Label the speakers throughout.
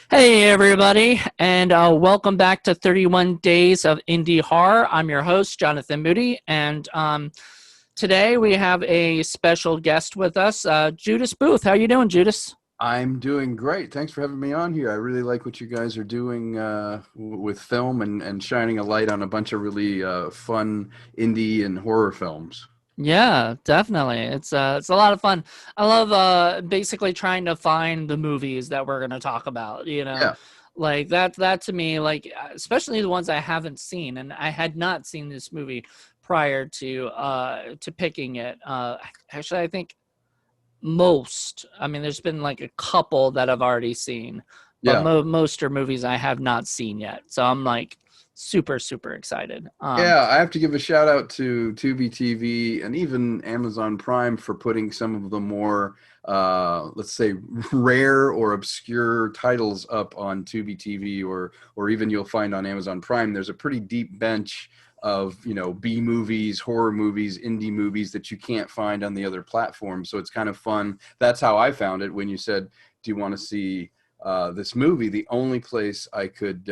Speaker 1: Hey, everybody, and welcome back to 31 Days of Indie Horror. I'm your host, Jonathan Moody, and today we have a special guest with us, Judas Booth. How you doing, Judas?
Speaker 2: I'm doing great. Thanks for having me on here. I really like what you guys are doing with film and shining a light on a bunch of really fun indie and horror films.
Speaker 1: Yeah, definitely. It's a lot of fun. I love basically trying to find the movies that we're gonna talk about.
Speaker 2: Yeah.
Speaker 1: Like that to me, like especially the ones I haven't seen, and I had not seen this movie prior to picking it. Actually, I think most. I mean, there's been like a couple that I've already seen, but
Speaker 2: Yeah.
Speaker 1: most are movies I have not seen yet. So I'm like super excited.
Speaker 2: Yeah, I have to give a shout out to Tubi TV and even Amazon Prime for putting some of the more, let's say, rare or obscure titles up on Tubi TV, or even you'll find on Amazon Prime. There's a pretty deep bench of B movies, horror movies, indie movies that you can't find on the other platforms. So it's kind of fun. That's how I found it when you said, "Do you want to see this movie?" The only place I could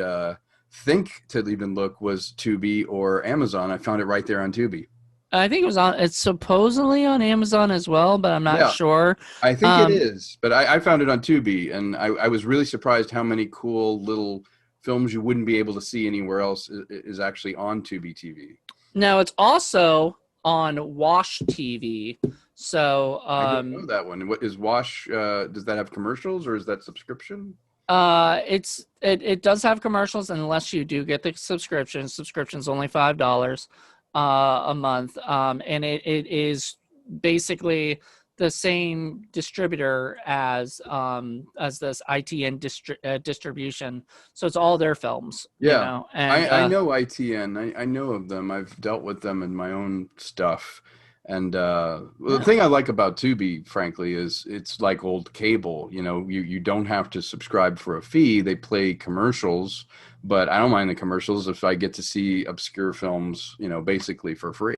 Speaker 2: think to even look was Tubi or Amazon. I found it right there on Tubi.
Speaker 1: I think it's supposedly on Amazon as well, but I'm not
Speaker 2: Yeah,
Speaker 1: sure.
Speaker 2: I think it
Speaker 1: Um,
Speaker 2: is, but I found it on Tubi, and I was really surprised how many cool little films you wouldn't be able to see anywhere else is actually on Tubi TV.
Speaker 1: Now it's also on Wash TV. So
Speaker 2: I don't know that one. What is Wash? Does that have commercials or is that subscription?
Speaker 1: it does have commercials unless you do get the subscription. Subscription's only $5 a month. And it is basically the same distributor as this ITN distribution. So it's all their films,
Speaker 2: Yeah,
Speaker 1: and
Speaker 2: I know ITN. I know of them. I've dealt with them in my own stuff. And the
Speaker 1: yeah.
Speaker 2: thing I like about Tubi, frankly, is it's like old cable. You don't have to subscribe for a fee. They play commercials, but I don't mind the commercials if I get to see obscure films, basically for free.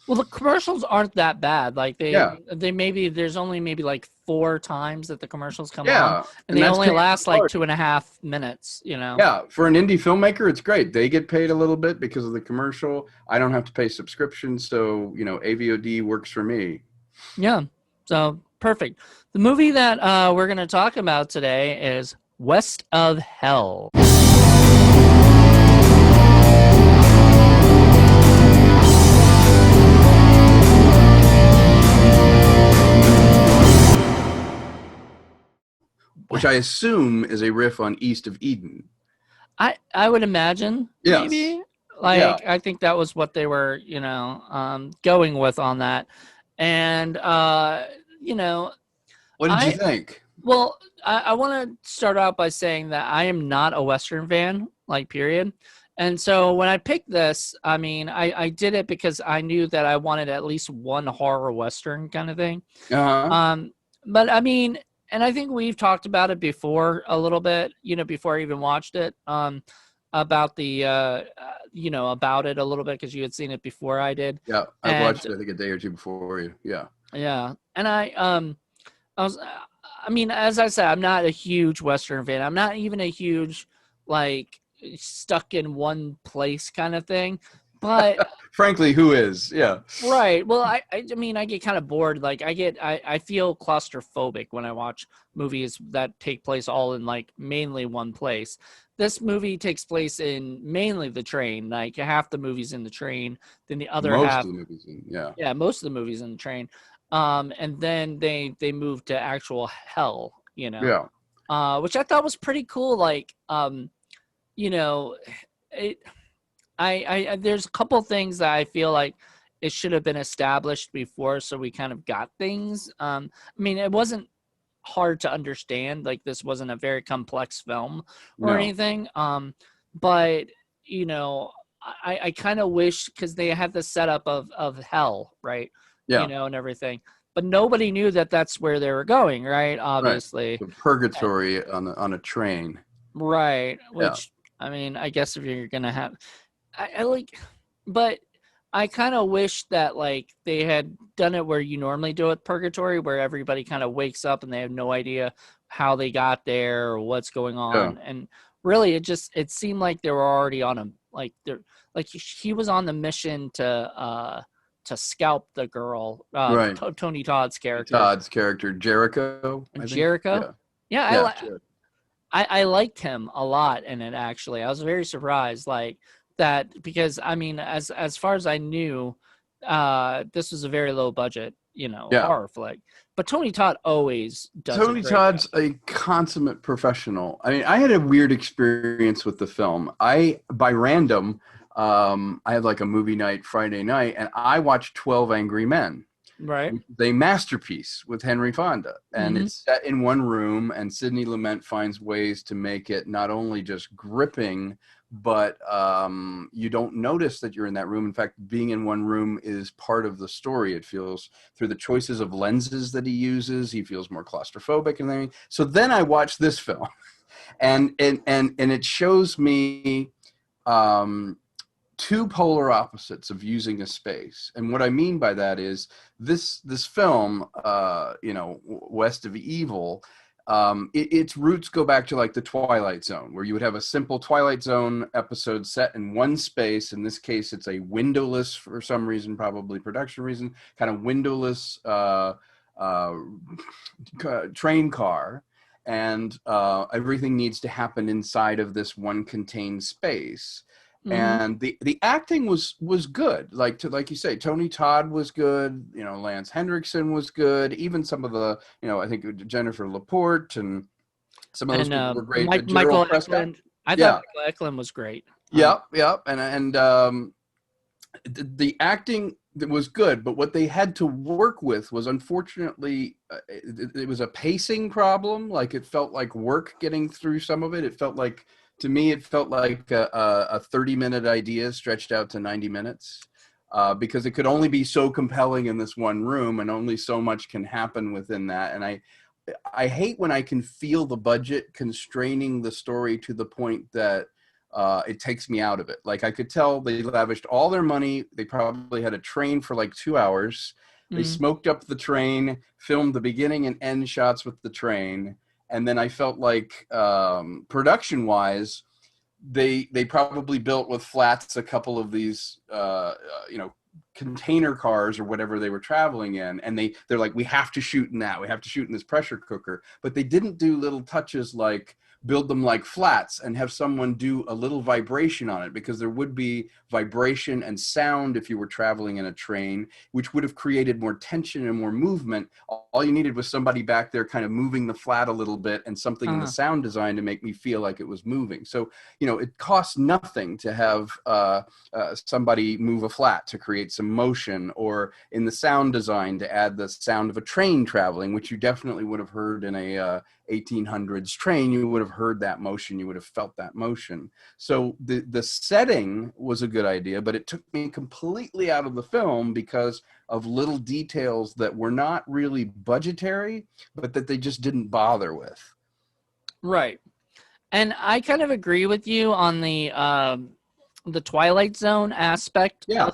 Speaker 1: Well, the commercials aren't that bad. Like
Speaker 2: Yeah,
Speaker 1: they maybe there's only maybe like four times that the commercials come on,
Speaker 2: yeah,
Speaker 1: and
Speaker 2: and
Speaker 1: they
Speaker 2: that's
Speaker 1: only
Speaker 2: paying for
Speaker 1: last like
Speaker 2: party.
Speaker 1: 2.5 minutes.
Speaker 2: Yeah, for an indie filmmaker, it's great. They get paid a little bit because of the commercial. I don't have to pay subscription, so AVOD works for me.
Speaker 1: Yeah. So perfect. The movie that we're going to talk about today is West of Hell.
Speaker 2: Which I assume is a riff on East of Eden.
Speaker 1: I would imagine
Speaker 2: Yes.
Speaker 1: maybe
Speaker 2: Yeah.
Speaker 1: like I think that was what they were going with on that, and you know
Speaker 2: What did you
Speaker 1: I
Speaker 2: think?
Speaker 1: well I want to start out by saying that I am not a Western fan, like period. And so when I picked this, I mean, I did it because I knew that I wanted at least one horror Western kind of thing.
Speaker 2: Uh-huh.
Speaker 1: Um, but I mean, and I think we've talked about it before a little bit, before I even watched it, about about it a little bit because you had seen it before I did.
Speaker 2: Yeah. I
Speaker 1: And
Speaker 2: watched it, I think, a day or two before you. Yeah.
Speaker 1: yeah, and I was, I mean, as I said, I'm not a huge Western fan. I'm not even a huge, like, stuck in one place kind of thing. But
Speaker 2: Frankly, who is? Yeah.
Speaker 1: right. Well, I mean, I get kind of bored. Like, I feel claustrophobic when I watch movies that take place all in like mainly one place. This movie takes place in mainly the train. Like half the movies in the train, then the other
Speaker 2: Most
Speaker 1: half,
Speaker 2: of the movies. Yeah.
Speaker 1: yeah, most of the movies in the train. And then they move to actual hell,
Speaker 2: Yeah.
Speaker 1: which I thought was pretty cool. Like, you know, it there's a couple things that I feel like it should have been established before, so we kind of got things. I mean, it wasn't hard to understand. Like, this wasn't a very complex film or
Speaker 2: No.
Speaker 1: anything. But you know, I kind of wish because they had the setup of hell, right?
Speaker 2: Yeah.
Speaker 1: And everything, but nobody knew that that's where they were going, right?
Speaker 2: Right.
Speaker 1: Obviously,
Speaker 2: So purgatory on a train.
Speaker 1: right.
Speaker 2: Yeah.
Speaker 1: Which I mean, I guess if you're gonna have I like, but I kind of wish that like they had done it where you normally do it, purgatory, where everybody kind of wakes up and they have no idea how they got there or what's going
Speaker 2: Yeah.
Speaker 1: on. And really, it seemed like they were already on a like he was on the mission to scalp the girl,
Speaker 2: Right.
Speaker 1: Tony Todd's character,
Speaker 2: Todd's character, Jericho, I think.
Speaker 1: Jericho.
Speaker 2: Yeah.
Speaker 1: Yeah,
Speaker 2: Yeah. Sure.
Speaker 1: I liked him a lot in it. Actually, I was very surprised, like that, because I mean, as far as I knew, this was a very low budget,
Speaker 2: Yeah.
Speaker 1: horror flick. But Tony Todd always does a
Speaker 2: Tony
Speaker 1: great job.
Speaker 2: Todd's a consummate professional. I mean, I had a weird experience with the film. By random, I had like a movie night Friday night, and I watched 12 Angry Men,
Speaker 1: Right.
Speaker 2: which is a masterpiece with Henry Fonda. And
Speaker 1: Hmm.
Speaker 2: it's set in one room, and Sidney Lumet finds ways to make it not only just gripping, but you don't notice that you're in that room. In fact, being in one room is part of the story. It feels, through the choices of lenses that he uses, he feels more claustrophobic and everything. So then I watched this film, and it shows me two polar opposites of using a space. And what I mean by that is this film, West of Evil, its roots go back to like the Twilight Zone, where you would have a simple Twilight Zone episode set in one space. In this case, it's a windowless, for some reason, probably production reason, kind of windowless train car. And everything needs to happen inside of this one contained space.
Speaker 1: Hmm.
Speaker 2: And the acting was good. Like you say, Tony Todd was good. Lance Henriksen was good. Even some of the, I think Jennifer Laporte and some of those
Speaker 1: And
Speaker 2: people were great.
Speaker 1: Michael
Speaker 2: Gerald Prescott.
Speaker 1: Eklund. I thought
Speaker 2: Yeah.
Speaker 1: Michael Eklund was great.
Speaker 2: Yep. And the acting was good, but what they had to work with was, unfortunately, it was a pacing problem. Like, it felt like work getting through some of it. It felt like, to me, it felt like a 30-minute idea stretched out to 90 minutes, because it could only be so compelling in this one room, and only so much can happen within that. And I hate when I can feel the budget constraining the story to the point that it takes me out of it. Like, I could tell they lavished all their money. They probably had a train for like 2 hours. They
Speaker 1: Mm.
Speaker 2: smoked up the train, filmed the beginning and end shots with the train. And then I felt like, production wise, they probably built with flats a couple of these, container cars or whatever they were traveling in. And they're like, we have to shoot in that. We have to shoot in this pressure cooker. But they didn't do little touches like build them like flats and have someone do a little vibration on it, because there would be vibration and sound if you were traveling in a train, which would have created more tension and more movement. All you needed was somebody back there kind of moving the flat a little bit, and something in the sound design to make me feel like it was moving. So, it costs nothing to have somebody move a flat to create some motion, or in the sound design to add the sound of a train traveling, which you definitely would have heard in a 1800s train. You would have heard that motion. You would have felt that motion. So the setting was a good idea, but it took me completely out of the film because of little details that were not really budgetary, but that they just didn't bother with.
Speaker 1: Right. And I kind of agree with you on the Twilight Zone aspect
Speaker 2: Yeah.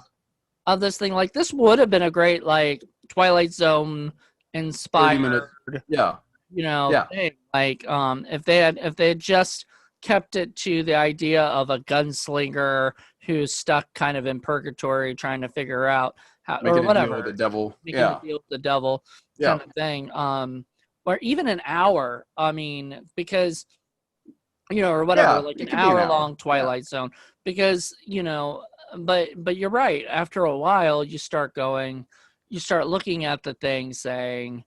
Speaker 1: of this thing. Like, this would have been a great, like, Twilight Zone
Speaker 2: 30-minute.
Speaker 1: inspired,
Speaker 2: Yeah. Yeah.
Speaker 1: thing. Like, if they had just kept it to the idea of a gunslinger who's stuck kind of in purgatory trying to figure out how, or
Speaker 2: Making a deal with the
Speaker 1: whatever,
Speaker 2: devil.
Speaker 1: making
Speaker 2: Yeah.
Speaker 1: a deal with the devil
Speaker 2: Yeah.
Speaker 1: kind of thing. Or even an hour. I mean, because, or whatever,
Speaker 2: Yeah.
Speaker 1: like
Speaker 2: It
Speaker 1: an
Speaker 2: could be an
Speaker 1: hour
Speaker 2: hour.
Speaker 1: long Twilight Zone, because, but you're right. After a while, you start looking at the thing saying,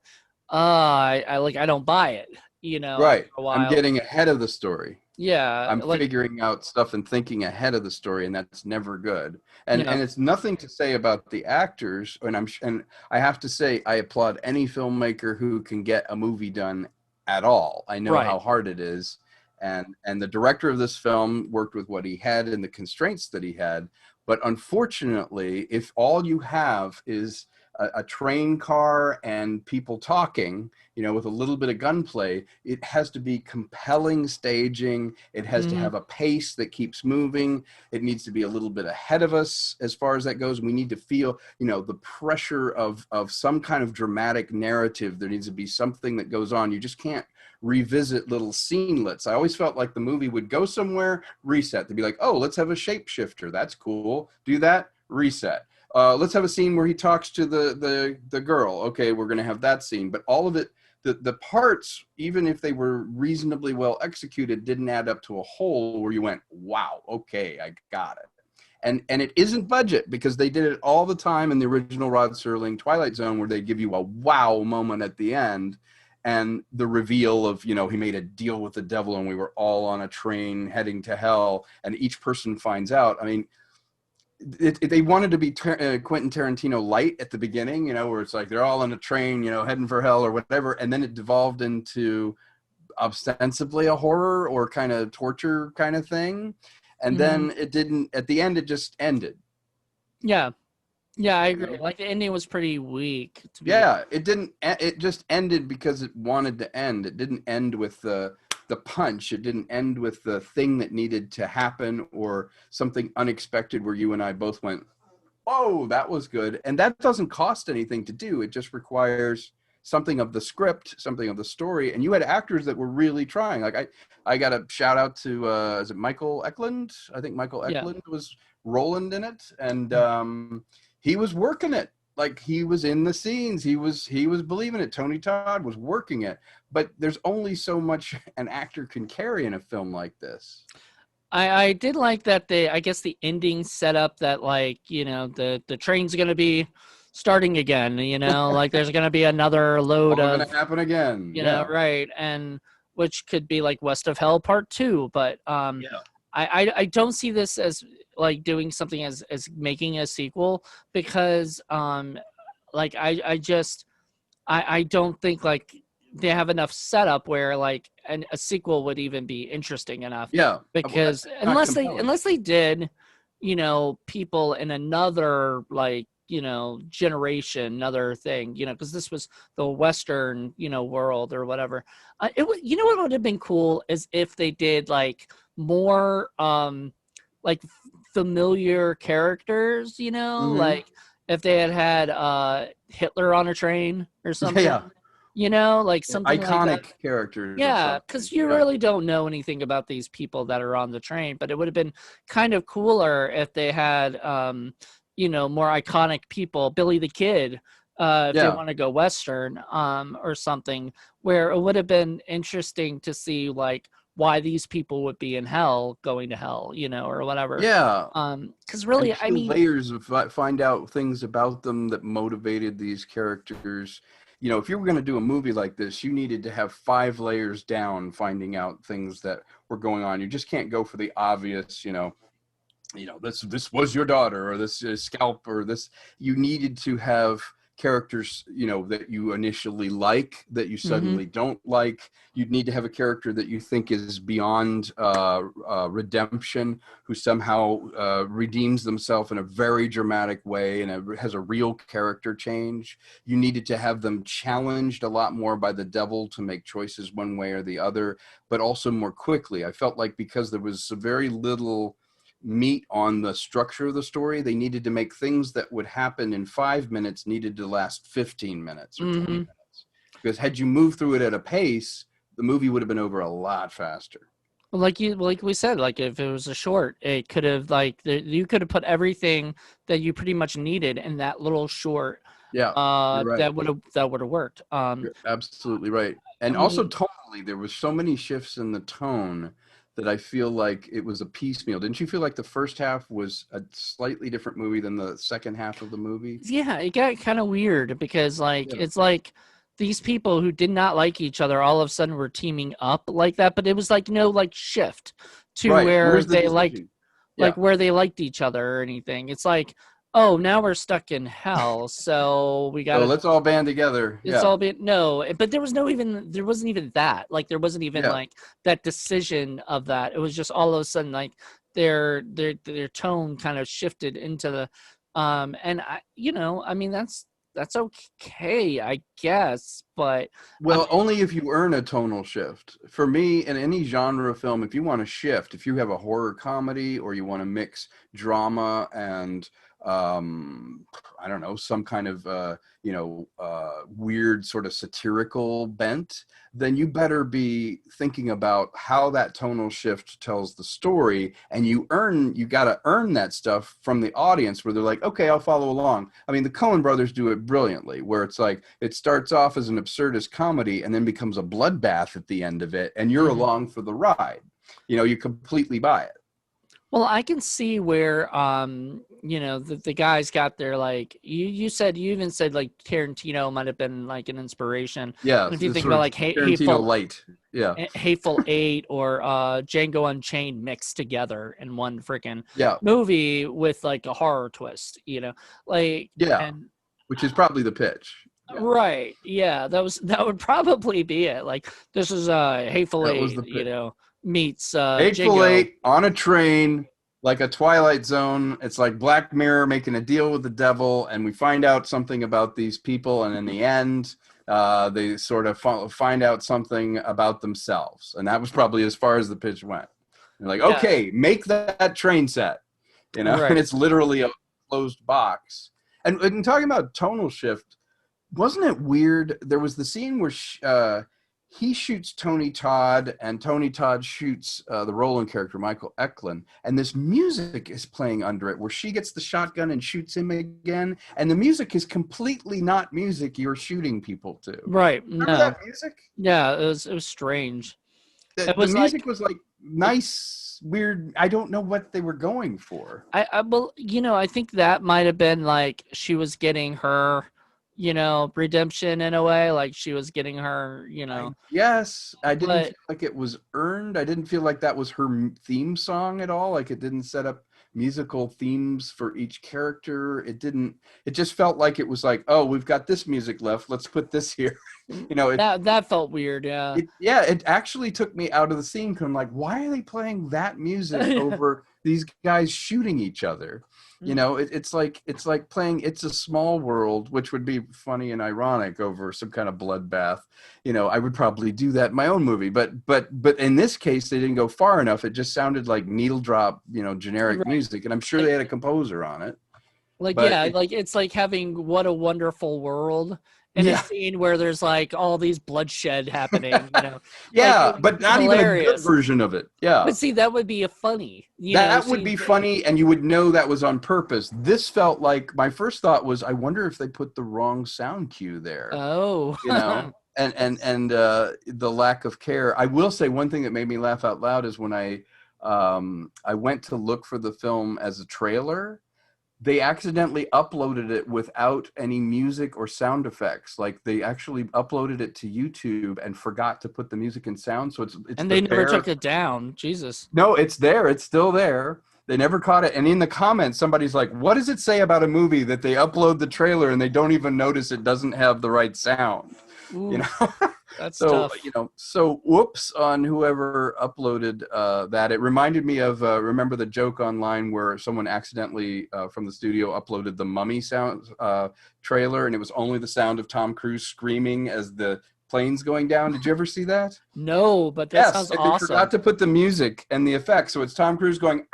Speaker 1: I don't buy it,
Speaker 2: Right.
Speaker 1: after a
Speaker 2: I'm
Speaker 1: while.
Speaker 2: getting ahead of the story.
Speaker 1: Yeah.
Speaker 2: I'm
Speaker 1: Like,
Speaker 2: figuring out stuff and thinking ahead of the story, and that's never good. And
Speaker 1: yeah.
Speaker 2: it's nothing to say about the actors. And I have to say, I applaud any filmmaker who can get a movie done at all. I know
Speaker 1: Right.
Speaker 2: how hard it is. And the director of this film worked with what he had and the constraints that he had. But unfortunately, if all you have is a train car and people talking, with a little bit of gunplay, it has to be compelling staging. It has to
Speaker 1: Mhm.
Speaker 2: have a pace that keeps moving. It needs to be a little bit ahead of us as far as that goes. We need to feel, the pressure of some kind of dramatic narrative. There needs to be something that goes on. You just can't revisit little scenelets. I always felt like the movie would go somewhere, reset. They'd be like, oh, let's have a shapeshifter. That's cool. Do that, reset. Let's have a scene where he talks to the girl. Okay, we're going to have that scene. But all of it, the parts, even if they were reasonably well executed, didn't add up to a whole where you went, wow, okay, I got it. And it isn't budget, because they did it all the time in the original Rod Serling Twilight Zone, where they give you a wow moment at the end, and the reveal of, he made a deal with the devil and we were all on a train heading to hell, and each person finds out. I mean, they wanted to be Quentin Tarantino light at the beginning, where it's like they're all on a train, heading for hell or whatever, and then it devolved into ostensibly a horror or kind of torture kind of thing. And then it didn't, at the end, it just ended.
Speaker 1: Yeah, I agree. Like, the ending was pretty weak.
Speaker 2: It just ended because it wanted to end. It didn't end with the punch. It didn't end with the thing that needed to happen, or something unexpected where you and I both went, oh, that was good. And that doesn't cost anything to do. It just requires something of the script, something of the story. And you had actors that were really trying. Like, I got a shout out to, is it Michael Eklund? I think Michael Eklund was Roland in it. And he was working it. Like, he was in the scenes. He was believing it. Tony Todd was working it. But there's only so much an actor can carry in a film like this.
Speaker 1: I did like that I guess the ending set up that, like, the train's going to be starting again, like there's going to be another load of
Speaker 2: going to happen again.
Speaker 1: Right. And which could be like West of Hell Part 2. But I don't see this as like doing something as making a sequel, because like I don't think like they have enough setup where like a sequel would even be interesting enough.
Speaker 2: Yeah.
Speaker 1: Because unless they did, people in another like, generation, another thing, because this was the Western, world or whatever. What would have been cool is if they did like more like familiar characters, like if they had Hitler on a train or something. Like something
Speaker 2: iconic
Speaker 1: like that.
Speaker 2: characters.
Speaker 1: Yeah, because you really don't know anything about these people that are on the train. But it would have been kind of cooler if they had more iconic people, Billy the Kid, if they want to go Western, or something, where it would have been interesting to see like why these people would be in hell, going to hell, or whatever.
Speaker 2: Yeah.
Speaker 1: Because really, I mean,
Speaker 2: layers of find out things about them that motivated these characters. If you were going to do a movie like this, you needed to have 5 layers down, finding out things that were going on. You just can't go for the obvious, this was your daughter, or this is scalp, or this. You needed to have characters, that you initially like, that you suddenly don't like. You'd need to have a character that you think is beyond redemption, who somehow redeems themselves in a very dramatic way and has a real character change. You needed to have them challenged a lot more by the devil to make choices one way or the other, but also more quickly. I felt like because there was very little meat on the structure of the story, they needed to make things that would happen in 5 minutes needed to last 15 minutes or 20 minutes. Because had you moved through it at a pace, the movie would have been over a lot faster.
Speaker 1: Well, like we said, like if it was a short, it could have you could have put everything that you pretty much needed in that little short.
Speaker 2: Yeah, right.
Speaker 1: That would have worked.
Speaker 2: You're absolutely right. And also tonally, there was so many shifts in the tone that I feel like it was a piecemeal. Didn't you feel like the first half was a slightly different movie than the second half of the movie?
Speaker 1: Yeah, it got kind of weird because it's like these people who did not like each other all of a sudden were teaming up like that, but it was like no like shift to where they where they liked each other or anything. It's like, oh, now we're stuck in hell, so we got.
Speaker 2: So let's all band together.
Speaker 1: But there wasn't even that. Like there wasn't even like that decision of that. It was just all of a sudden like their tone kind of shifted into the, and I mean that's okay, I guess, but
Speaker 2: only if you earn a tonal shift. For me, in any genre of film, if you want to shift, if you have a horror comedy or you want to mix drama and I don't know, some kind of weird sort of satirical bent, then you better be thinking about how that tonal shift tells the story, and you got to earn that stuff from the audience, where they're like, okay, I'll follow along. I mean, the Coen brothers do it brilliantly, where it's like it starts off as an absurdist comedy and then becomes a bloodbath at the end of it, and you're along for the ride. You completely buy it.
Speaker 1: Well, I can see where, the guys got their, like, you even said like Tarantino might have been like an inspiration.
Speaker 2: Yeah.
Speaker 1: And if you think about like
Speaker 2: Tarantino light. Yeah.
Speaker 1: Hateful Eight or Django Unchained mixed together in one freaking
Speaker 2: Yeah.
Speaker 1: movie with like a horror twist, like,
Speaker 2: yeah,
Speaker 1: and
Speaker 2: which is probably the pitch. Yeah.
Speaker 1: right. Yeah. That would probably be it. Like, this is Hateful
Speaker 2: That was
Speaker 1: Eight,
Speaker 2: the pitch.
Speaker 1: meets
Speaker 2: Hateful
Speaker 1: Django.
Speaker 2: Eight on a train, like a Twilight Zone. It's like Black Mirror making a deal with the devil, and we find out something about these people, and in the end, they sort of find out something about themselves. And that was probably as far as the pitch went. They're like, okay, make that train set,
Speaker 1: Right.
Speaker 2: And it's literally a closed box. And talking about tonal shift, wasn't it weird? There was the scene where he shoots Tony Todd, and Tony Todd shoots the Roland character, Michael Eklund, and this music is playing under it, where she gets the shotgun and shoots him again, and the music is completely not music you're shooting people to.
Speaker 1: Right.
Speaker 2: Remember that music?
Speaker 1: Yeah, it was strange.
Speaker 2: The music was like nice, weird. I don't know what they were going for.
Speaker 1: I think that might have been like she was getting her redemption in a way, like she was getting her,
Speaker 2: Yes, I didn't feel like it was earned. I didn't feel like that was her theme song at all. Like, it didn't set up musical themes for each character. It just felt like it was like, oh, we've got this music left, let's put this here.
Speaker 1: That felt weird.
Speaker 2: It actually took me out of the scene, because I'm like, why are they playing that music over these guys shooting each other? It's like playing It's a Small World, which would be funny and ironic, over some kind of bloodbath. I would probably do that in my own movie, but in this case, they didn't go far enough. It just sounded like needle drop, generic music, and I'm sure they had a composer on it.
Speaker 1: It's like having What a Wonderful World in a scene where there's like all these bloodshed happening,
Speaker 2: but not hilarious. Even a good version of it. Yeah.
Speaker 1: But see, that would be funny.
Speaker 2: That would be funny, and you would know that was on purpose. This felt like, my first thought was, I wonder if they put the wrong sound cue there.
Speaker 1: Oh.
Speaker 2: And the lack of care. I will say one thing that made me laugh out loud is when I went to look for the film as a trailer, they accidentally uploaded it without any music or sound effects. Like, they actually uploaded it to YouTube and forgot to put the music and sound. So it's
Speaker 1: and they never took it down. Jesus.
Speaker 2: No, it's there. It's still there. They never caught it. And in the comments, somebody's like, what does it say about a movie that they upload the trailer and they don't even notice it doesn't have the right sound?
Speaker 1: Ooh, that's
Speaker 2: so
Speaker 1: tough.
Speaker 2: So whoops on whoever uploaded that. It reminded me of remember the joke online where someone accidentally from the studio uploaded the Mummy sound trailer, and it was only the sound of Tom Cruise screaming as the plane's going down. Did you ever see that?
Speaker 1: No, but that sounds awesome.
Speaker 2: They forgot to put the music and the effects, so it's Tom Cruise going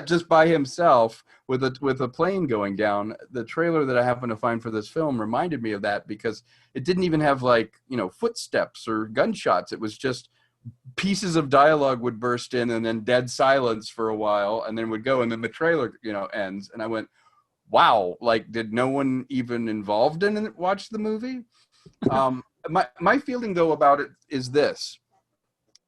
Speaker 2: just by himself with a plane going down. The trailer that I happened to find for this film reminded me of that, because it didn't even have footsteps or gunshots. It was just pieces of dialogue would burst in, and then dead silence for a while, and then would go, and then the trailer ends. And I went, wow, like, did no one even involved in it watch the movie? My feeling though about it is this: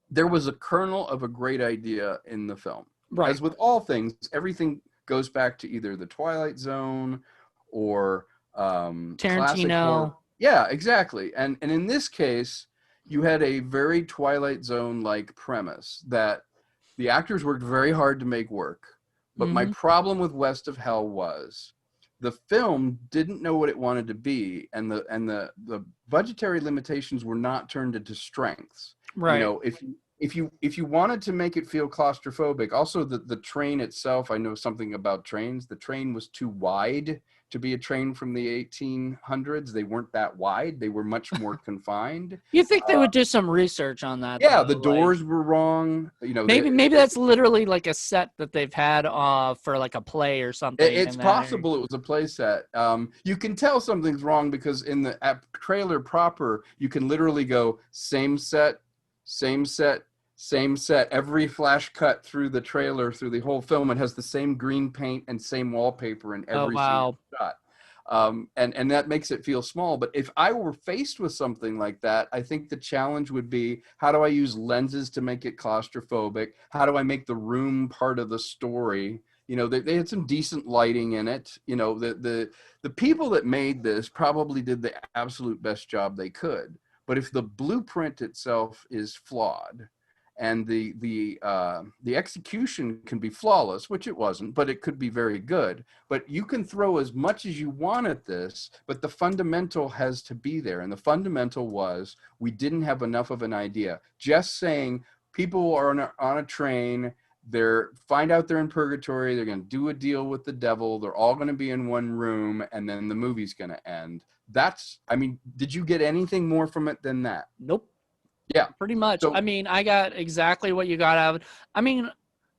Speaker 2: there was a kernel of a great idea in the film.
Speaker 1: Right.
Speaker 2: As with all things, everything goes back to either the Twilight Zone or
Speaker 1: Tarantino.
Speaker 2: Yeah, exactly. And in this case, you had a very Twilight Zone-like premise that the actors worked very hard to make work. But my problem with West of Hell was the film didn't know what it wanted to be, and the budgetary limitations were not turned into strengths.
Speaker 1: Right.
Speaker 2: If you wanted to make it feel claustrophobic, also the train itself, I know something about trains. The train was too wide to be a train from the 1800s. They weren't that wide. They were much more confined.
Speaker 1: You think they would do some research on that?
Speaker 2: Yeah,
Speaker 1: though?
Speaker 2: the doors were wrong. You know,
Speaker 1: Maybe that's literally like a set that they've had for like a play or something.
Speaker 2: it's possible it was a play set. You can tell something's wrong because in the trailer proper, you can literally go same set, same set, same set. Every flash cut through the trailer, through the whole film, it has the same green paint and same wallpaper in every single shot. And that makes it feel small. But if I were faced with something like that, I think the challenge would be, how do I use lenses to make it claustrophobic? How do I make the room part of the story? You know, they had some decent lighting in it. You know, the people that made this probably did the absolute best job they could. But if the blueprint itself is flawed, and the execution can be flawless, which it wasn't, but it could be very good. But you can throw as much as you want at this, but the fundamental has to be there. And the fundamental was, we didn't have enough of an idea. Just saying people are on a train, find out they're in purgatory, they're going to do a deal with the devil, they're all going to be in one room, and then the movie's going to end. Did you get anything more from it than that?
Speaker 1: Nope.
Speaker 2: Yeah,
Speaker 1: pretty much.
Speaker 2: So,
Speaker 1: I mean, I got exactly what you got out of it. I mean,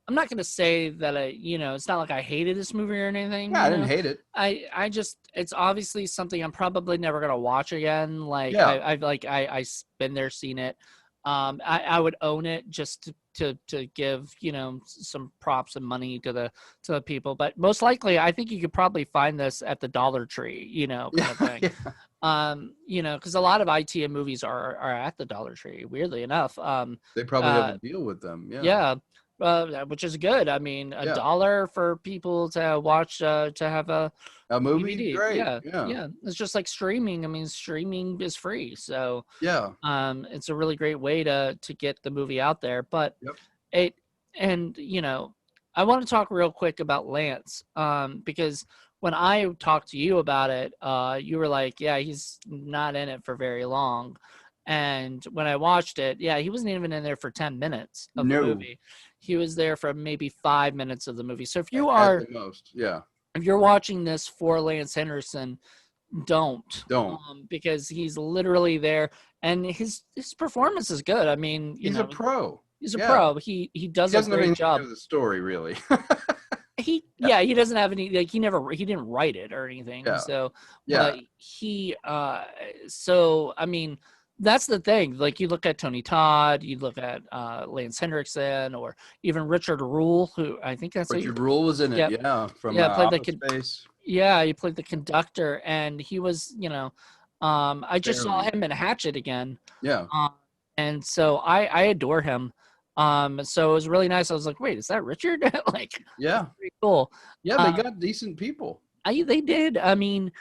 Speaker 1: I'm not going to say that it's not like I hated this movie or anything.
Speaker 2: Yeah, I didn't hate it.
Speaker 1: I just, it's obviously something I'm probably never going to watch again. Like,
Speaker 2: yeah.
Speaker 1: I've been there, seen it. I would own it just to give, some props and money to the people. But most likely, I think you could probably find this at the Dollar Tree, kind of thing.
Speaker 2: Yeah.
Speaker 1: Because a lot of ITM movies are at the Dollar Tree, weirdly enough.
Speaker 2: They probably have a deal with them.
Speaker 1: Yeah. Which is good. I mean, $1 for people to watch, to have a
Speaker 2: movie.
Speaker 1: DVD.
Speaker 2: Great.
Speaker 1: Yeah. It's just like streaming. I mean, streaming is free, so
Speaker 2: yeah.
Speaker 1: It's a really great way to get the movie out there. But I want to talk real quick about Lance, because when I talked to you about it, you were like, yeah, he's not in it for very long. And when I watched it, he wasn't even in there for 10 minutes of the movie. He was there for maybe 5 minutes of the movie. So if you are,
Speaker 2: at the most,
Speaker 1: if you're watching this for Lance Henderson, don't, because he's literally there, and his performance is good. I mean,
Speaker 2: he's a pro.
Speaker 1: He's a pro. He does a great job.
Speaker 2: Of the story, really.
Speaker 1: He doesn't have any, like, he didn't write it or anything. So so I mean, that's the thing. Like, you look at Tony Todd, you look at Lance Henriksen, or even Richard Rule, who I think that's
Speaker 2: Richard Rule was in it. From
Speaker 1: played
Speaker 2: Space.
Speaker 1: he played the conductor, and he was, I just saw him in Hatchet again. And so I adore him. So it was really nice. I was like, wait, is that Richard? Like, pretty cool.
Speaker 2: Yeah, they got decent people.
Speaker 1: They did. I mean,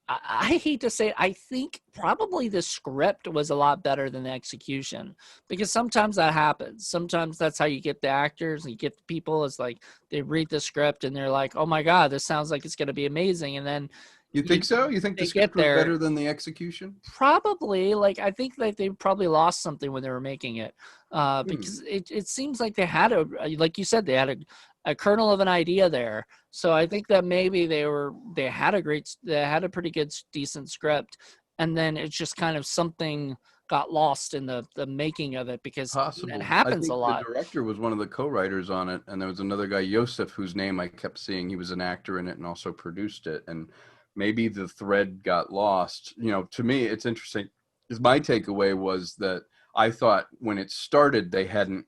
Speaker 1: I hate to say it, I think probably the script was a lot better than the execution, because sometimes that happens. Sometimes that's how you get the actors and you get the people. It's like they read the script and they're like, oh my God, this sounds like it's going to be amazing. And then
Speaker 2: you think so? You think the script was better than the execution?
Speaker 1: Probably. Like, I think that they probably lost something when they were making it, because it seems like they had like you said, they had a kernel of an idea there. So I think that maybe they had a pretty good, decent script, and then it's just kind of something got lost in the making of it, because it happens a lot.
Speaker 2: The director was one of the co-writers on it, and there was another guy, Yosef, whose name I kept seeing. He was an actor in it and also produced it, and maybe the thread got lost. To me, it's interesting, because my takeaway was that I thought when it started, they hadn't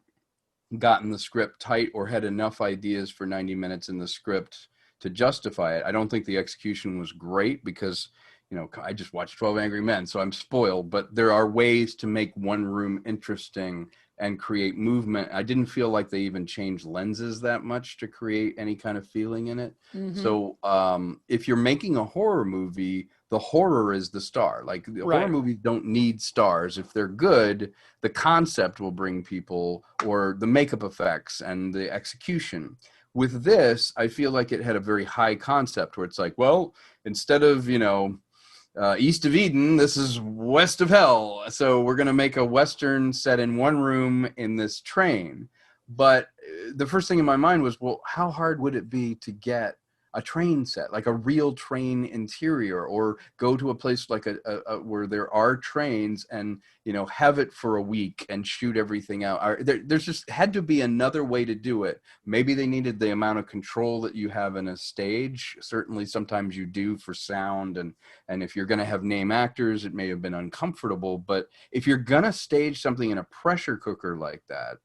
Speaker 2: gotten the script tight or had enough ideas for 90 minutes in the script to justify it. I don't think the execution was great, because I just watched 12 Angry Men, so I'm spoiled, but there are ways to make one room interesting and create movement. I didn't feel like they even changed lenses that much to create any kind of feeling in it. So if you're making a horror movie, the horror is the star. Like, the horror movies don't need stars. If they're good, the concept will bring people, or the makeup effects and the execution. With this, I feel like it had a very high concept, where it's like, well, instead of, East of Eden, this is west of hell. So we're going to make a Western set in one room in this train. But the first thing in my mind was, well, how hard would it be to get a train set, like a real train interior, or go to a place like where there are trains and, you know, have it for a week and shoot everything out. There's just had to be another way to do it. Maybe they needed the amount of control that you have in a stage. Certainly sometimes you do for sound, and if you're going to have name actors, it may have been uncomfortable. But if you're going to stage something in a pressure cooker like that,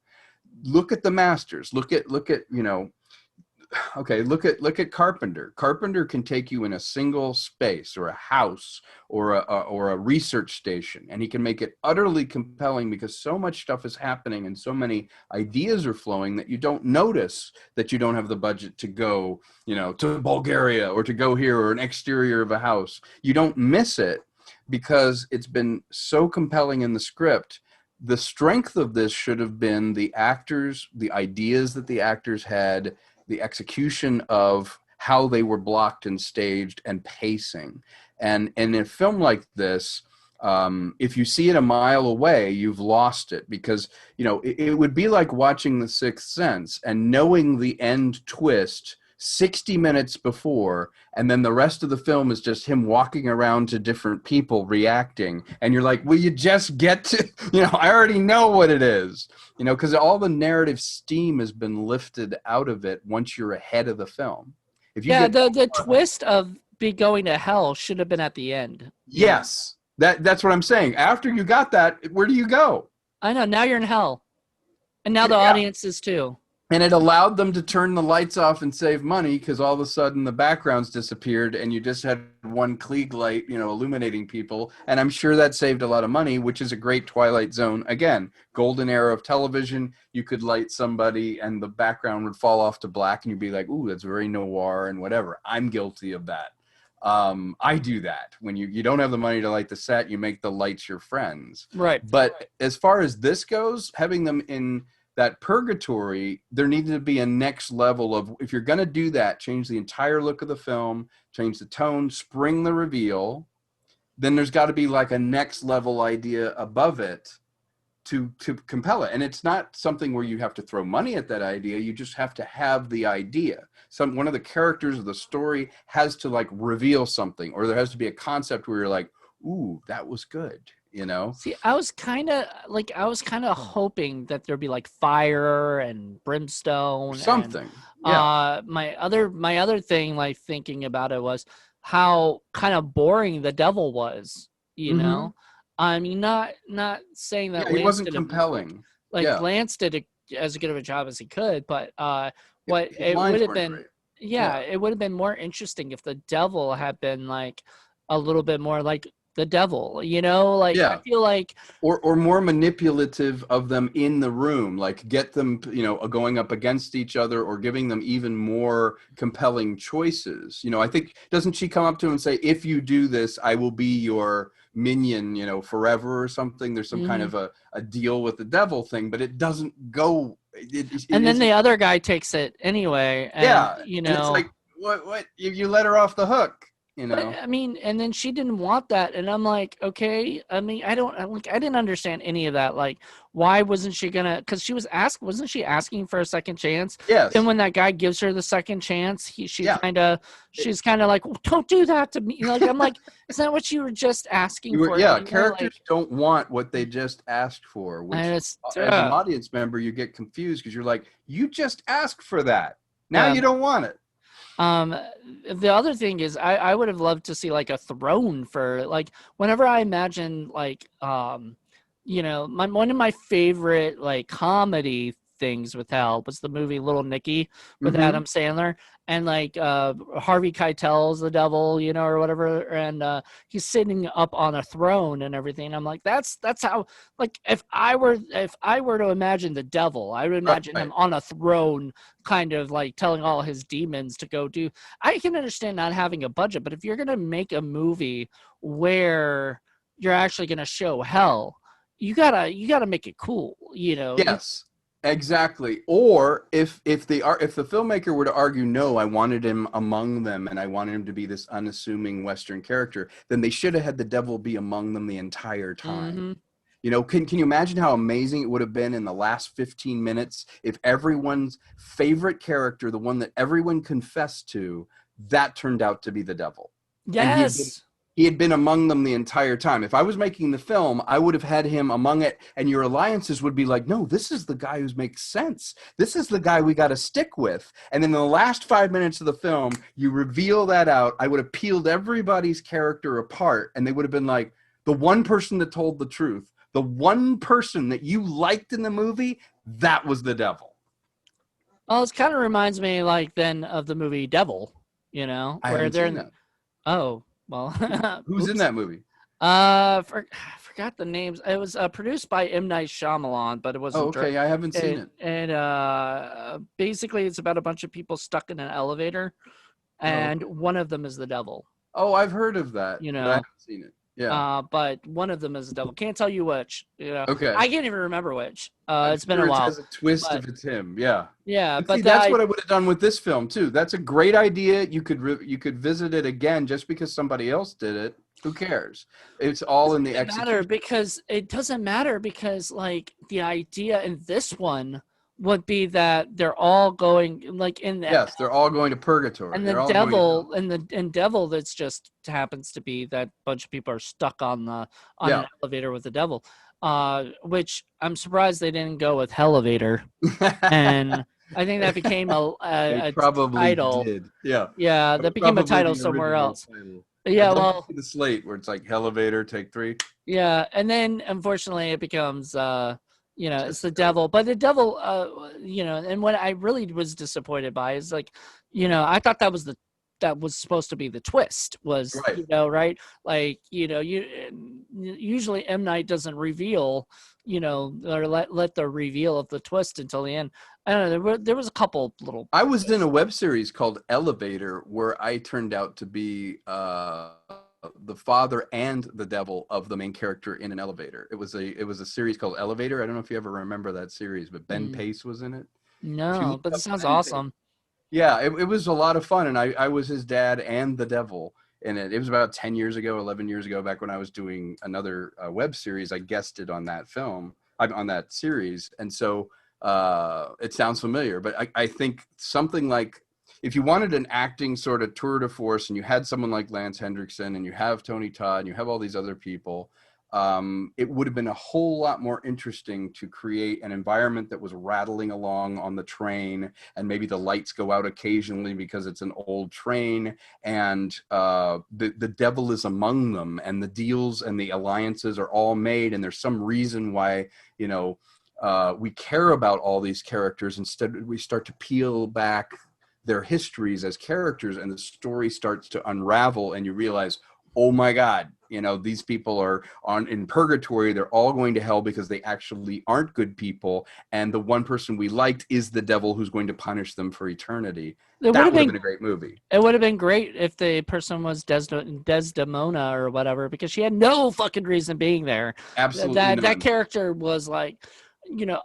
Speaker 2: look at the masters. Look at you know, okay, look at Carpenter. Carpenter can take you in a single space or a house or a research station, and he can make it utterly compelling because so much stuff is happening and so many ideas are flowing that you don't notice that you don't have the budget to go, you know, to Bulgaria or to go here, or an exterior of a house. You don't miss it because it's been so compelling in the script. The strength of this should have been the actors, the ideas that the actors had, the execution of how they were blocked and staged, and pacing. And in a film like this, if you see it a mile away, you've lost it, because, you know, it would be like watching The Sixth Sense and knowing the end twist 60 minutes before, and then the rest of the film is just him walking around to different people reacting, and you're like, will you just get to, you know, I already know what it is, you know, because all the narrative steam has been lifted out of it once you're ahead of the film. If you
Speaker 1: the twist of be going to hell should have been at the end.
Speaker 2: Yes, that's what I'm saying. After you got that, where do you go?
Speaker 1: I know, now you're in hell, and now the audience is too.
Speaker 2: And it allowed them to turn the lights off and save money, because all of a sudden the backgrounds disappeared and you just had one Klieg light, you know, illuminating people. And I'm sure that saved a lot of money, which is a great Twilight Zone. Again, golden era of television. You could light somebody and the background would fall off to black and you'd be like, ooh, that's very noir and whatever. I'm guilty of that. I do that. When you don't have the money to light the set, you make the lights your friends.
Speaker 1: Right.
Speaker 2: But as far as this goes, having them in that purgatory, there needed to be a next level of, if you're going to do that, change the entire look of the film, change the tone, spring the reveal, then there's got to be like a next level idea above it to compel it. And it's not something where you have to throw money at that idea. You just have to have the idea. One of the characters of the story has to like reveal something, or there has to be a concept where you're like, ooh, that was good. You know,
Speaker 1: see, I was kind of hoping that there'd be like fire and brimstone
Speaker 2: or something.
Speaker 1: My other thing, like thinking about it, was how kind of boring the devil was. You know, I mean, not saying that
Speaker 2: he wasn't compelling.
Speaker 1: Lance did as good of a job as he could, but what it would have been, it would have been more interesting if the devil had been like a little bit more like the devil, you know, like I feel like,
Speaker 2: or more manipulative of them in the room, like get them, you know, going up against each other, or giving them even more compelling choices. You know, I think, doesn't she come up to him and say, if you do this, I will be your minion, you know, forever or something? There's some kind of a deal with the devil thing, but it doesn't go.
Speaker 1: And then the other guy takes it anyway. And, you know,
Speaker 2: and it's like, what? You let her off the hook. You know,
Speaker 1: but, I mean, and then she didn't want that, and I'm like, okay. I mean, I didn't understand any of that. Like, why wasn't she gonna? Because wasn't she asking for a second chance?
Speaker 2: Yes.
Speaker 1: And when that guy gives her the second chance, she's kind of like, well, don't do that to me. Like, I'm like, is that what you were just asking for?
Speaker 2: Yeah, characters don't want what they just asked for. Which, as an audience member, you get confused because you're like, you just asked for that. Now you don't want it.
Speaker 1: The other thing is, I would have loved to see like a throne for, like, whenever I imagine like, you know, one of my favorite like comedy things with hell was the movie Little Nicky with Adam Sandler, and like Harvey Keitel's the devil, you know, or whatever, and he's sitting up on a throne and everything. I'm like, that's how, like, if I were to imagine the devil, I would imagine him on a throne, kind of like telling all his demons to go do. I can understand not having a budget, but if you're gonna make a movie where you're actually gonna show hell, you gotta make it cool, you know.
Speaker 2: Yes. Exactly. Or if the filmmaker were to argue, no, I wanted him among them and I wanted him to be this unassuming Western character, then they should have had the devil be among them the entire time. You know, can you imagine how amazing it would have been in the last 15 minutes if everyone's favorite character, the one that everyone confessed to, that turned out to be the devil. And
Speaker 1: Yes.
Speaker 2: he had been among them the entire time. If I was making the film, I would have had him among it, and your alliances would be like, no, this is the guy who makes sense. This is the guy we got to stick with. And then in the last 5 minutes of the film, you reveal that out. I would have peeled everybody's character apart, and they would have been like, the one person that told the truth, the one person that you liked in the movie, that was the devil.
Speaker 1: Well, it kind of reminds me like then of the movie Devil, you know,
Speaker 2: I
Speaker 1: where
Speaker 2: haven't
Speaker 1: they're
Speaker 2: seen that.
Speaker 1: oh, well,
Speaker 2: Who's in
Speaker 1: oops.
Speaker 2: that movie?
Speaker 1: I forgot the names. It was produced by M. Night Shyamalan, but it
Speaker 2: Oh,
Speaker 1: wasn't.
Speaker 2: okay. I haven't seen it.
Speaker 1: And basically, it's about a bunch of people stuck in an elevator,
Speaker 2: Oh,
Speaker 1: and
Speaker 2: okay.
Speaker 1: one of them is the devil.
Speaker 2: Oh, I've heard of that,
Speaker 1: You
Speaker 2: but I
Speaker 1: know,
Speaker 2: haven't seen it. Yeah.
Speaker 1: but one of them is the devil. Can't tell you which. You know,
Speaker 2: Okay.
Speaker 1: I can't even remember which.
Speaker 2: I'm
Speaker 1: It's been a
Speaker 2: sure it
Speaker 1: while,
Speaker 2: has a twist
Speaker 1: but
Speaker 2: if it's him. Yeah.
Speaker 1: yeah,
Speaker 2: But see,
Speaker 1: but
Speaker 2: that's what I would have done with this film too. That's a great idea. You could visit it again just because somebody else did it. Who cares? It's all in the execution.
Speaker 1: it doesn't matter because like the idea in this one would be that they're all going like in the
Speaker 2: Yes, they're all going to purgatory.
Speaker 1: and the
Speaker 2: They're all going to hell.
Speaker 1: devil and devil that's just happens to be that bunch of people are stuck on
Speaker 2: Yeah.
Speaker 1: an elevator with the devil, which I'm surprised they didn't go with Hellevator, and I think that became
Speaker 2: They
Speaker 1: a
Speaker 2: probably
Speaker 1: title.
Speaker 2: did. Yeah.
Speaker 1: Yeah,
Speaker 2: That
Speaker 1: that
Speaker 2: was
Speaker 1: became a
Speaker 2: probably
Speaker 1: title
Speaker 2: the
Speaker 1: somewhere
Speaker 2: original
Speaker 1: else.
Speaker 2: title.
Speaker 1: Yeah,
Speaker 2: I'd love to
Speaker 1: well,
Speaker 2: see the slate where it's like elevator, take 3.
Speaker 1: yeah, and then unfortunately it becomes it's
Speaker 2: Just
Speaker 1: the
Speaker 2: the devil.
Speaker 1: devil. But the devil and what I really was disappointed by is like, I thought that was supposed to be the twist was,
Speaker 2: Right.
Speaker 1: right? Like, usually M. Night doesn't reveal, or let the reveal of the twist until the end. I don't know, there was a couple little
Speaker 2: I was in a web series called Elevator where I turned out to be the father and the devil of the main character in an elevator. It was a series called Elevator. I don't know if you ever remember that series, but Ben
Speaker 1: mm,
Speaker 2: Pace was in it. If you
Speaker 1: no,
Speaker 2: look
Speaker 1: but it
Speaker 2: up
Speaker 1: sounds
Speaker 2: Ben Pace,
Speaker 1: awesome.
Speaker 2: yeah, it was a lot of fun, and I was his dad and the devil in it. It was about 10 years ago, 11 years ago, back when I was doing another web series. I guested on that film, on that series, and so it sounds familiar. But I think something like if you wanted an acting sort of tour de force, and you had someone like Lance Hendrickson, and you have Tony Todd, and you have all these other people, it would have been a whole lot more interesting to create an environment that was rattling along on the train, and maybe the lights go out occasionally because it's an old train, and the devil is among them, and the deals and the alliances are all made, and there's some reason why we care about all these characters. Instead, we start to peel back their histories as characters, and the story starts to unravel, and you realize, oh my God, these people are in purgatory. They're all going to hell because they actually aren't good people. And the one person we liked is the devil who's going to punish them for eternity. That would have been a great movie.
Speaker 1: It would have been great if the person was Desdemona or whatever, because she had no fucking reason being there.
Speaker 2: Absolutely
Speaker 1: That
Speaker 2: none.
Speaker 1: character was like,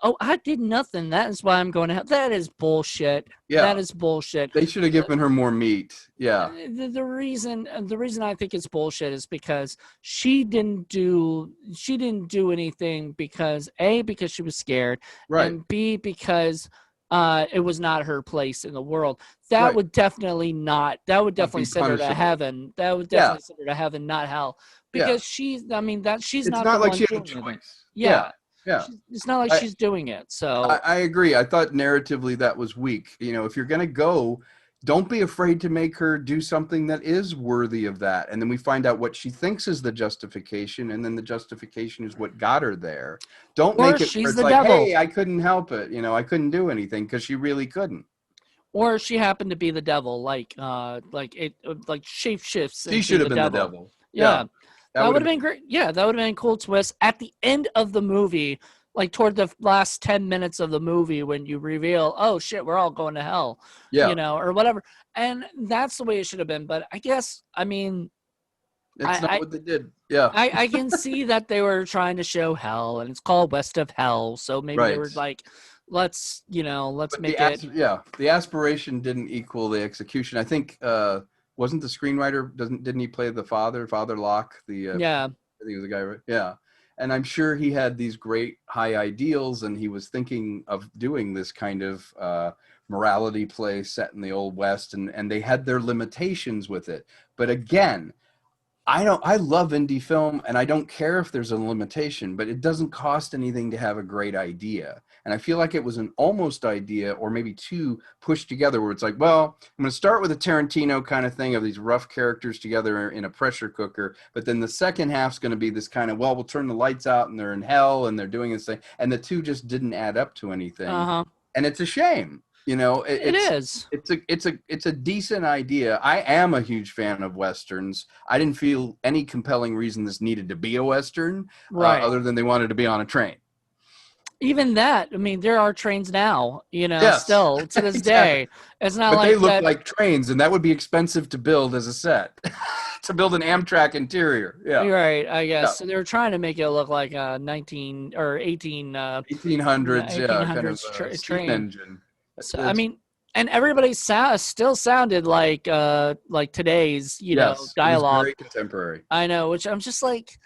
Speaker 1: oh, I did nothing. That is why I'm going to hell. That is bullshit.
Speaker 2: Yeah.
Speaker 1: That is bullshit.
Speaker 2: They should have given her more meat. Yeah.
Speaker 1: The reason I think it's bullshit is because she didn't do anything because she was scared,
Speaker 2: Right.
Speaker 1: and B, because it was not her place in the world. That would definitely send her to heaven. That would definitely send her to heaven, not hell. Because she's not
Speaker 2: it's
Speaker 1: not
Speaker 2: not
Speaker 1: the
Speaker 2: like
Speaker 1: one
Speaker 2: she had a
Speaker 1: doing it.
Speaker 2: choice.
Speaker 1: Yeah.
Speaker 2: Yeah.
Speaker 1: It's not like she's doing it. So
Speaker 2: I agree. I thought narratively that was weak. If you're going to go, don't be afraid to make her do something that is worthy of that. And then we find out what she thinks is the justification, and then the justification is what got her there. Don't make it where it's like,
Speaker 1: devil.
Speaker 2: hey, I couldn't help it. I couldn't do anything, because she really couldn't.
Speaker 1: Or she happened to be the devil, like shape shifts.
Speaker 2: She should have been the devil.
Speaker 1: Yeah. That would have been
Speaker 2: great.
Speaker 1: great. Yeah, that would have been a cool twist at the end of the movie, like toward the last 10 minutes of the movie, when you reveal, oh shit, we're all going to hell, or whatever. And that's the way it should have been. But I guess,
Speaker 2: it's not what they did. Yeah.
Speaker 1: I can see that they were trying to show hell, and it's called West of Hell. So maybe they were like, let's make it.
Speaker 2: Yeah. The aspiration didn't equal the execution. I think, wasn't the screenwriter, didn't he play the Father Locke? I think it was the guy, right? Yeah. And I'm sure he had these great high ideals, and he was thinking of doing this kind of morality play set in the Old West, and they had their limitations with it. But again, I love indie film, and I don't care if there's a limitation, but it doesn't cost anything to have a great idea. And I feel like it was an almost idea, or maybe two pushed together, where it's like, well, I'm going to start with a Tarantino kind of thing of these rough characters together in a pressure cooker, but then the second half's going to be this kind of, well, we'll turn the lights out and they're in hell and they're doing this thing, and the two just didn't add up to anything. And it's a shame. You know,
Speaker 1: it is.
Speaker 2: It's a decent idea. I am a huge fan of Westerns. I didn't feel any compelling reason this needed to be a Western,
Speaker 1: Right.
Speaker 2: other than they wanted to be on a train.
Speaker 1: Even that, I mean, there are trains now, you know,
Speaker 2: Yes.
Speaker 1: still to this day. It's not
Speaker 2: But
Speaker 1: like
Speaker 2: they look
Speaker 1: that.
Speaker 2: like trains, and that would be expensive to build as a set. To build an Amtrak interior. Yeah.
Speaker 1: You're right, I guess.
Speaker 2: Yeah.
Speaker 1: So they were trying to make it look like a 19 or 18
Speaker 2: 1800s, yeah, kind of steam
Speaker 1: train.
Speaker 2: engine.
Speaker 1: So I mean, and everybody still sounded like today's, you know, dialogue.
Speaker 2: It was very contemporary.
Speaker 1: I know, which I'm just like,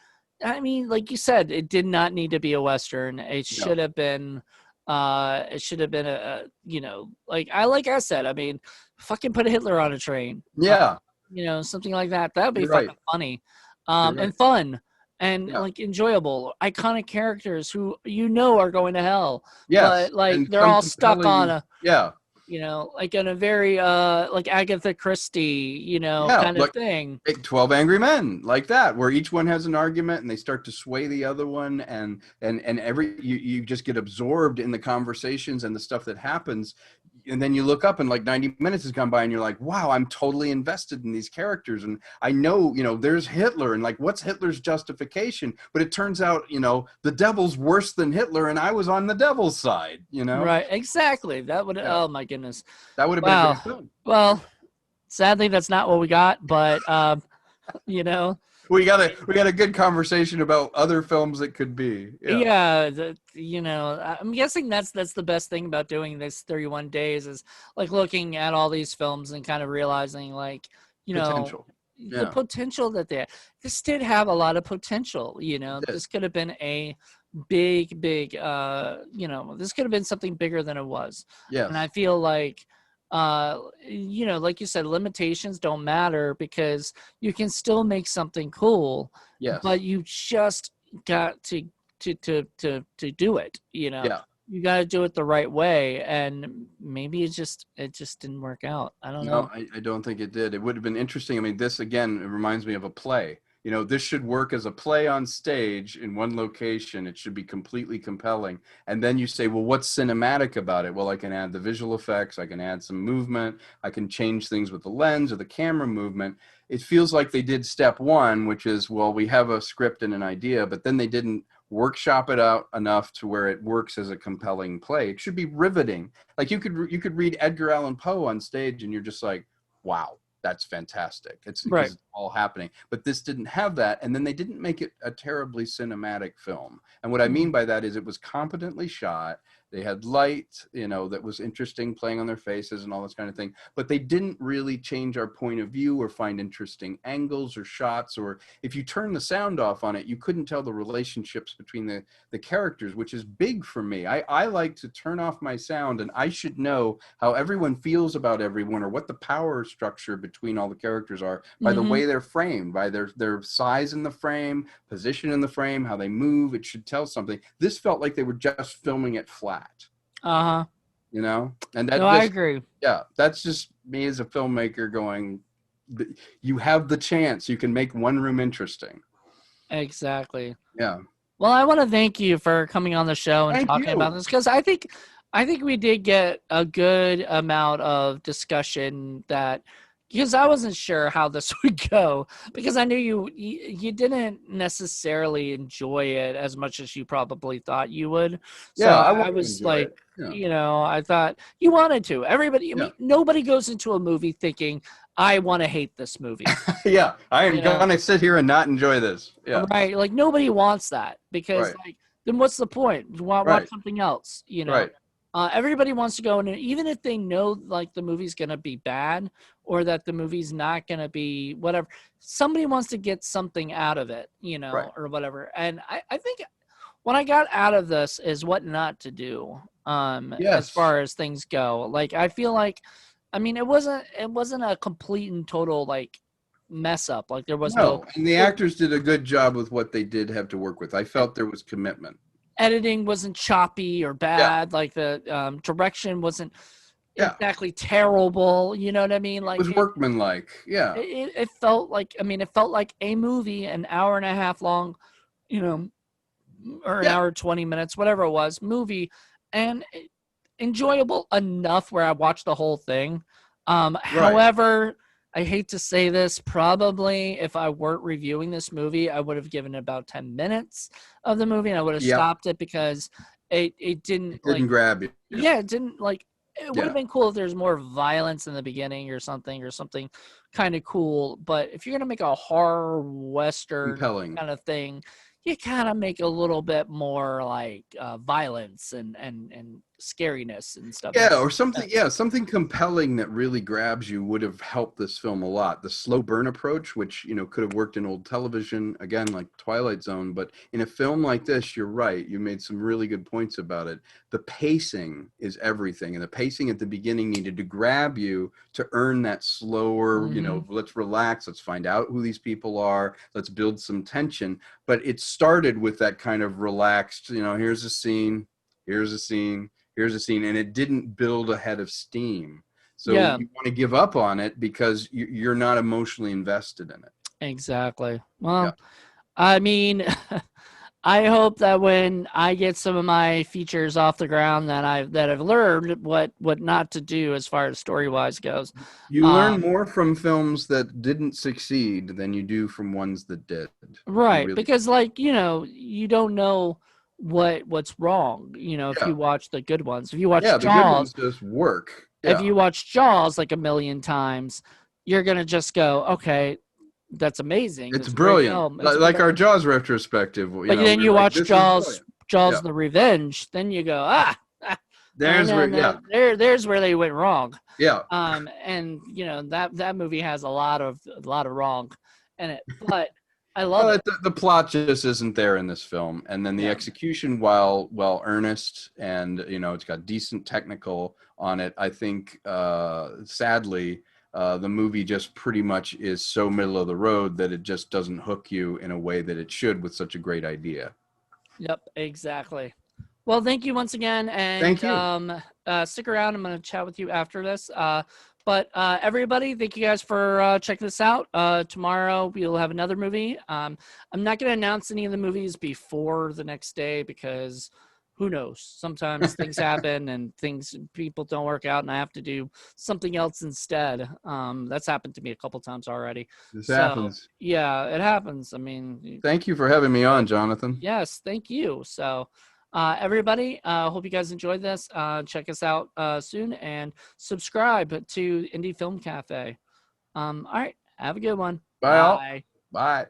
Speaker 1: I mean, like you said, it did not need to be a Western. It should have been a, you know, like I said, I mean, fucking put Hitler on a train.
Speaker 2: Yeah.
Speaker 1: You know, something like that. That would be
Speaker 2: You're
Speaker 1: fucking
Speaker 2: right.
Speaker 1: funny.
Speaker 2: Right.
Speaker 1: And fun and like enjoyable, iconic characters who you know are going to hell.
Speaker 2: Yes.
Speaker 1: But like
Speaker 2: And
Speaker 1: they're all stuck on a
Speaker 2: yeah.
Speaker 1: you know, like in a very like Agatha Christie, you know, kind of thing.
Speaker 2: 12 Angry Men, like that, where each one has an argument and they start to sway the other one, and you just get absorbed in the conversations and the stuff that happens. And then you look up and like 90 minutes has gone by and you're like, wow, I'm totally invested in these characters. And I know, you know, there's Hitler and like, what's Hitler's justification? But it turns out, you know, the devil's worse than Hitler and I was on the devil's side, you know?
Speaker 1: Right, exactly. That would, oh my goodness.
Speaker 2: That would have been a great film.
Speaker 1: Well, sadly, that's not what we got, but, you know.
Speaker 2: We got a good conversation about other films that could be.
Speaker 1: You know, I'm guessing that's the best thing about doing this 31 days is like looking at all these films and kind of realizing like, you know, the potential that this did have a lot of potential, you know. This could have been a big, you know, this could have been something bigger than it was.
Speaker 2: Yeah.
Speaker 1: And I feel like you know, like you said, limitations don't matter because you can still make something cool.
Speaker 2: Yes.
Speaker 1: But you just got to do it, you know.
Speaker 2: Yeah.
Speaker 1: You got to do it the right way, and maybe it just didn't work out. I don't know.
Speaker 2: I don't think it did. It would have been interesting. I mean, this again, it reminds me of a play. You know, this should work as a play on stage in one location. It should be completely compelling. And then you say, well, what's cinematic about it? Well, I can add the visual effects. I can add some movement. I can change things with the lens or the camera movement. It feels like they did step one, which is, well, we have a script and an idea, but then they didn't workshop it out enough to where it works as a compelling play. It should be riveting. Like you could read Edgar Allan Poe on stage and you're just like, wow. That's fantastic. It's all happening. But this didn't have that. And then they didn't make it a terribly cinematic film. And what I mean by that is it was competently shot. They had light, you know, that was interesting playing on their faces and all this kind of thing. But they didn't really change our point of view or find interesting angles or shots. Or if you turn the sound off on it, you couldn't tell the relationships between the characters, which is big for me. I like to turn off my sound and I should know how everyone feels about everyone or what the power structure between all the characters are by the way they're framed, by their size in the frame, position in the frame, how they move. It should tell something. This felt like they were just filming it flat. You know, and that
Speaker 1: I agree.
Speaker 2: Yeah, that's just me as a filmmaker going, you have the chance, you can make one room interesting.
Speaker 1: Exactly.
Speaker 2: Yeah.
Speaker 1: Well, I want to thank you for coming on the show and talking about this, because I think we did get a good amount of discussion because I wasn't sure how this would go, because I knew you didn't necessarily enjoy it as much as you probably thought you would. So
Speaker 2: yeah,
Speaker 1: I was like, you know, I thought you wanted to. Everybody, I mean, nobody goes into a movie thinking, I want to hate this movie.
Speaker 2: Yeah, I am going to sit here and not enjoy this. Yeah.
Speaker 1: Right. Like nobody wants that, because like, then what's the point? You want watch something else, you know? Right. Everybody wants to go in, and even if they know like the movie's going to be bad or that the movie's not going to be whatever, somebody wants to get something out of it, you know, or whatever. And I think what I got out of this is what not to do. As
Speaker 2: Yes.
Speaker 1: far as things go, like I feel like, I mean, it wasn't a complete and total like mess up. Like there was no
Speaker 2: No, and the
Speaker 1: there,
Speaker 2: actors did a good job with what they did have to work with. I felt there was commitment.
Speaker 1: editing wasn't choppy or
Speaker 2: Yeah.
Speaker 1: bad. Like the direction wasn't
Speaker 2: Yeah.
Speaker 1: exactly terrible. You know what I mean?
Speaker 2: It
Speaker 1: Like
Speaker 2: was workmanlike. Yeah.
Speaker 1: it felt like, I mean, it felt like a movie, an hour and a half long, you know, or an
Speaker 2: Yeah.
Speaker 1: hour 20 minutes, whatever it was, movie, and enjoyable enough where I watched the whole thing.
Speaker 2: Right.
Speaker 1: However, I hate to say this, probably if I weren't reviewing this movie, I would have given it about 10 minutes of the movie and I would have
Speaker 2: Yep.
Speaker 1: stopped it because it didn't
Speaker 2: It
Speaker 1: like,
Speaker 2: didn't grab you.
Speaker 1: yeah, it didn't like, it would have
Speaker 2: Yeah.
Speaker 1: been cool if there's more violence in the beginning or something kind of cool. But if you're gonna make a horror western
Speaker 2: Compelling.
Speaker 1: kind of thing, you kind of make a little bit more like violence and scariness and stuff.
Speaker 2: Yeah, or something. Yeah, something compelling that really grabs you would have helped this film a lot. The slow burn approach, which could have worked in old television, again, like Twilight Zone, but in a film like this, you're right. You made some really good points about it. The pacing is everything, and the pacing at the beginning needed to grab you to earn that slower.
Speaker 1: Mhm.
Speaker 2: Let's relax. Let's find out who these people are. Let's build some tension. But it started with that kind of relaxed. Here's a scene. Here's a scene. Here's a scene, and it didn't build a head of steam. So
Speaker 1: Yeah,
Speaker 2: you want to give up on it because you're not emotionally invested in it.
Speaker 1: exactly.
Speaker 2: Yeah.
Speaker 1: Well, I mean, I hope that when I get some of my features off the ground that I've learned what not to do as far as story wise goes.
Speaker 2: You learn
Speaker 1: Um,
Speaker 2: more from films that didn't succeed than you do from ones that did. You
Speaker 1: right,
Speaker 2: really,
Speaker 1: because like, you don't know what's wrong, if
Speaker 2: yeah.
Speaker 1: you watch the good ones. If you watch
Speaker 2: Yeah, the good ones
Speaker 1: Jaws,
Speaker 2: just work.
Speaker 1: if
Speaker 2: Yeah.
Speaker 1: you watch Jaws like a million times, you're gonna just go, okay, that's amazing.
Speaker 2: It's
Speaker 1: That's a great
Speaker 2: brilliant.
Speaker 1: film.
Speaker 2: Like our Jaws retrospective,
Speaker 1: But then
Speaker 2: we're
Speaker 1: you
Speaker 2: like,
Speaker 1: watch
Speaker 2: this is
Speaker 1: Jaws,
Speaker 2: brilliant.
Speaker 1: Jaws
Speaker 2: Yeah.
Speaker 1: the Revenge, then you go,
Speaker 2: There's where, yeah.
Speaker 1: there's where they went wrong.
Speaker 2: Yeah.
Speaker 1: And that movie has a lot of wrong in it, but I love
Speaker 2: Well,
Speaker 1: it.
Speaker 2: the plot just isn't there in this film, and then the
Speaker 1: Yeah.
Speaker 2: execution, while well earnest, and it's got decent technical on it. I think, sadly, the movie just pretty much is so middle of the road that it just doesn't hook you in a way that it should with such a great idea.
Speaker 1: Yep, exactly. Well, thank you once again, and
Speaker 2: Thank you.
Speaker 1: stick around. I'm going to chat with you after this. But everybody, thank you guys for checking this out. Tomorrow we'll have another movie. I'm not going to announce any of the movies before the next day because who knows? Sometimes things happen and people don't work out, and I have to do something else instead. That's happened to me a couple times already.
Speaker 2: This
Speaker 1: So
Speaker 2: happens.
Speaker 1: yeah, it happens. I mean,
Speaker 2: Thank you for having me on, Jonathan.
Speaker 1: yes, thank you. So, everybody, hope you guys enjoyed this. Check us out soon and subscribe to Indie Film Cafe. All right, have a good one.
Speaker 2: Bye all.
Speaker 1: Bye.
Speaker 2: Bye.